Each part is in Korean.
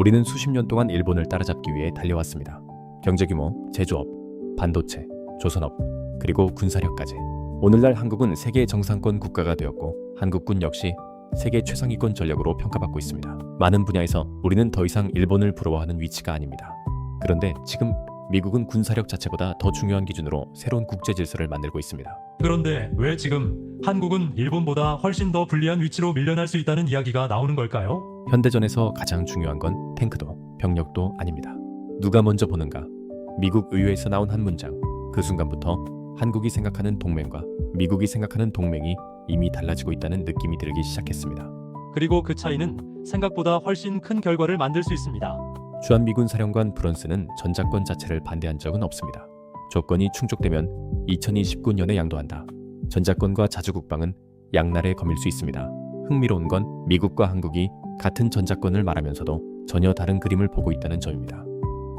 우리는 수십 년 동안 일본을 따라잡기 위해 달려왔습니다. 경제규모, 제조업, 반도체, 조선업, 그리고 군사력까지. 오늘날 한국은 세계 정상권 국가가 되었고 한국군 역시 세계 최상위권 전력으로 평가받고 있습니다. 많은 분야에서 우리는 더 이상 일본을 부러워하는 위치가 아닙니다. 그런데 지금 미국은 군사력 자체보다 더 중요한 기준으로 새로운 국제 질서를 만들고 있습니다. 그런데 왜 지금 한국은 일본보다 훨씬 더 불리한 위치로 밀려날 수 있다는 이야기가 나오는 걸까요? 현대전에서 가장 중요한 건 탱크도 병력도 아닙니다. 누가 먼저 보는가? 미국 의회에서 나온 한 문장. 그 순간부터 한국이 생각하는 동맹과 미국이 생각하는 동맹이 이미 달라지고 있다는 느낌이 들기 시작했습니다. 그리고 그 차이는 생각보다 훨씬 큰 결과를 만들 수 있습니다. 주한미군 사령관 브런슨은 전작권 자체를 반대한 적은 없습니다. 조건이 충족되면 2029년에 양도한다. 전작권과 자주국방은 양날의 검일 수 있습니다. 흥미로운 건 미국과 한국이 같은 전작권을 말하면서도 전혀 다른 그림을 보고 있다는 점입니다.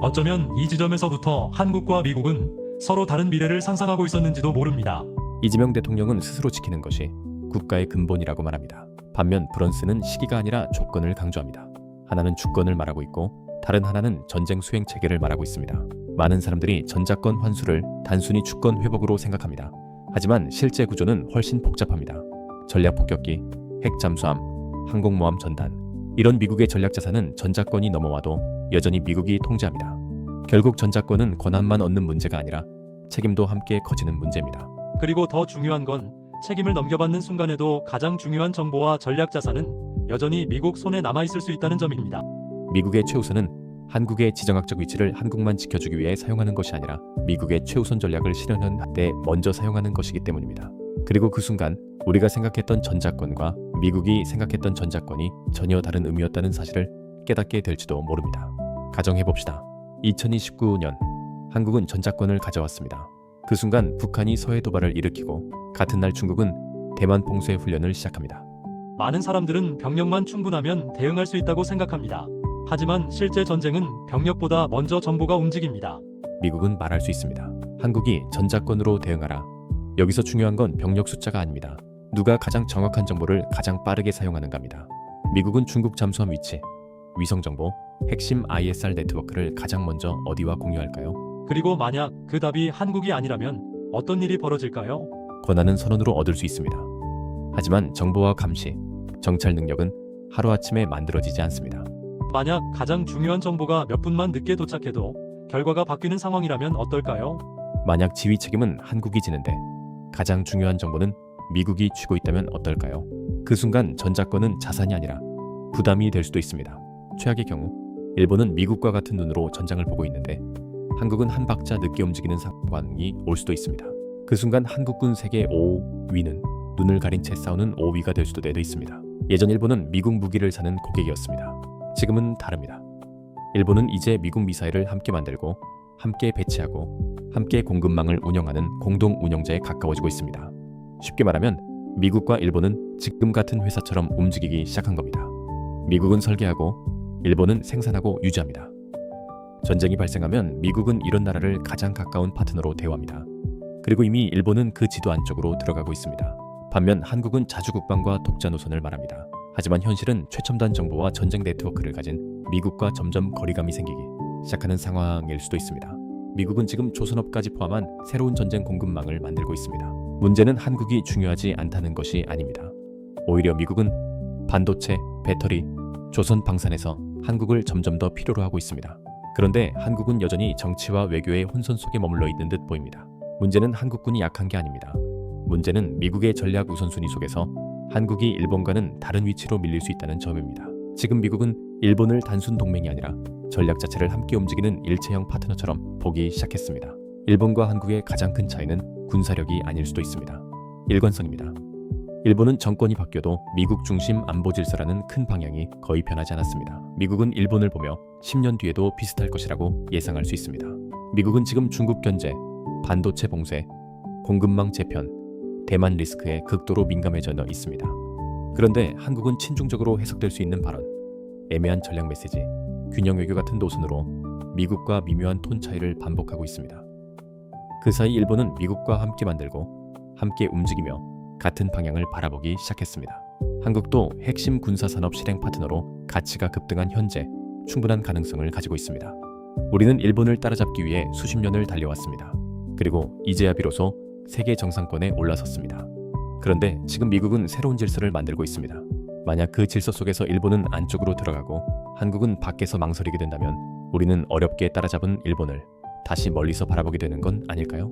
어쩌면 이 지점에서부터 한국과 미국은 서로 다른 미래를 상상하고 있었는지도 모릅니다. 이재명 대통령은 스스로 지키는 것이 국가의 근본이라고 말합니다. 반면 브런슨은 시기가 아니라 조건을 강조합니다. 하나는 주권을 말하고 있고 다른 하나는 전쟁 수행 체계를 말하고 있습니다. 많은 사람들이 전작권 환수를 단순히 주권 회복으로 생각합니다. 하지만 실제 구조는 훨씬 복잡합니다. 전략 폭격기, 핵 잠수함, 항공모함 전단, 이런 미국의 전략 자산은 전작권이 넘어와도 여전히 미국이 통제합니다. 결국 전작권은 권한만 얻는 문제가 아니라 책임도 함께 커지는 문제입니다. 그리고 더 중요한 건 책임을 넘겨받는 순간에도 가장 중요한 정보와 전략 자산은 여전히 미국 손에 남아있을 수 있다는 점입니다. 미국의 최우선은 한국의 지정학적 위치를 한국만 지켜주기 위해 사용하는 것이 아니라 미국의 최우선 전략을 실현하는 데 먼저 사용하는 것이기 때문입니다. 그리고 그 순간 우리가 생각했던 전작권과 미국이 생각했던 전작권이 전혀 다른 의미였다는 사실을 깨닫게 될지도 모릅니다. 가정해봅시다. 2029년 한국은 전작권을 가져왔습니다. 그 순간 북한이 서해 도발을 일으키고 같은 날 중국은 대만 봉쇄 훈련을 시작합니다. 많은 사람들은 병력만 충분하면 대응할 수 있다고 생각합니다. 하지만 실제 전쟁은 병력보다 먼저 정보가 움직입니다. 미국은 말할 수 있습니다. 한국이 전작권으로 대응하라. 여기서 중요한 건 병력 숫자가 아닙니다. 누가 가장 정확한 정보를 가장 빠르게 사용하는가입니다. 미국은 중국 잠수함 위치, 위성정보, 핵심 ISR 네트워크를 가장 먼저 어디와 공유할까요? 그리고 만약 그 답이 한국이 아니라면 어떤 일이 벌어질까요? 권한은 선언으로 얻을 수 있습니다. 하지만 정보와 감시, 정찰 능력은 하루아침에 만들어지지 않습니다. 만약 가장 중요한 정보가 몇 분만 늦게 도착해도 결과가 바뀌는 상황이라면 어떨까요? 만약 지휘 책임은 한국이 지는데 가장 중요한 정보는 미국이 쥐고 있다면 어떨까요? 그 순간 전작권은 자산이 아니라 부담이 될 수도 있습니다. 최악의 경우 일본은 미국과 같은 눈으로 전장을 보고 있는데 한국은 한 박자 늦게 움직이는 상황이 올 수도 있습니다. 그 순간 한국군 세계 5위는 눈을 가린 채 싸우는 5위가 될 수도 있습니다. 예전 일본은 미국 무기를 사는 고객이었습니다. 지금은 다릅니다. 일본은 이제 미국 미사일을 함께 만들고 함께 배치하고 함께 공급망을 운영하는 공동 운영자에 가까워지고 있습니다. 쉽게 말하면 미국과 일본은 지금 같은 회사처럼 움직이기 시작한 겁니다. 미국은 설계하고 일본은 생산하고 유지합니다. 전쟁이 발생하면 미국은 이런 나라를 가장 가까운 파트너로 대우합니다. 그리고 이미 일본은 그 지도 안쪽으로 들어가고 있습니다. 반면 한국은 자주국방과 독자 노선을 말합니다. 하지만 현실은 최첨단 정보와 전쟁 네트워크를 가진 미국과 점점 거리감이 생기기 시작하는 상황일 수도 있습니다. 미국은 지금 조선업까지 포함한 새로운 전쟁 공급망을 만들고 있습니다. 문제는 한국이 중요하지 않다는 것이 아닙니다. 오히려 미국은 반도체, 배터리, 조선 방산에서 한국을 점점 더 필요로 하고 있습니다. 그런데 한국은 여전히 정치와 외교의 혼선 속에 머물러 있는 듯 보입니다. 문제는 한국군이 약한 게 아닙니다. 문제는 미국의 전략 우선순위 속에서 한국이 일본과는 다른 위치로 밀릴 수 있다는 점입니다. 지금 미국은 일본을 단순 동맹이 아니라 전략 자체를 함께 움직이는 일체형 파트너처럼 보기 시작했습니다. 일본과 한국의 가장 큰 차이는 군사력이 아닐 수도 있습니다. 일관성입니다. 일본은 정권이 바뀌어도 미국 중심 안보 질서라는 큰 방향이 거의 변하지 않았습니다. 미국은 일본을 보며 10년 뒤에도 비슷할 것이라고 예상할 수 있습니다. 미국은 지금 중국 견제, 반도체 봉쇄, 공급망 재편, 대만 리스크에 극도로 민감해져 있습니다. 그런데 한국은 친중적으로 해석될 수 있는 발언, 애매한 전략 메시지, 균형 외교 같은 노선으로 미국과 미묘한 톤 차이를 반복하고 있습니다. 그 사이 일본은 미국과 함께 만들고 함께 움직이며 같은 방향을 바라보기 시작했습니다. 한국도 핵심 군사산업 실행 파트너로 가치가 급등한 현재 충분한 가능성을 가지고 있습니다. 우리는 일본을 따라잡기 위해 수십 년을 달려왔습니다. 그리고 이제야 비로소 세계 정상권에 올라섰습니다. 그런데 지금 미국은 새로운 질서를 만들고 있습니다. 만약 그 질서 속에서 일본은 안쪽으로 들어가고 한국은 밖에서 망설이게 된다면 우리는 어렵게 따라잡은 일본을 다시 멀리서 바라보게 되는 건 아닐까요?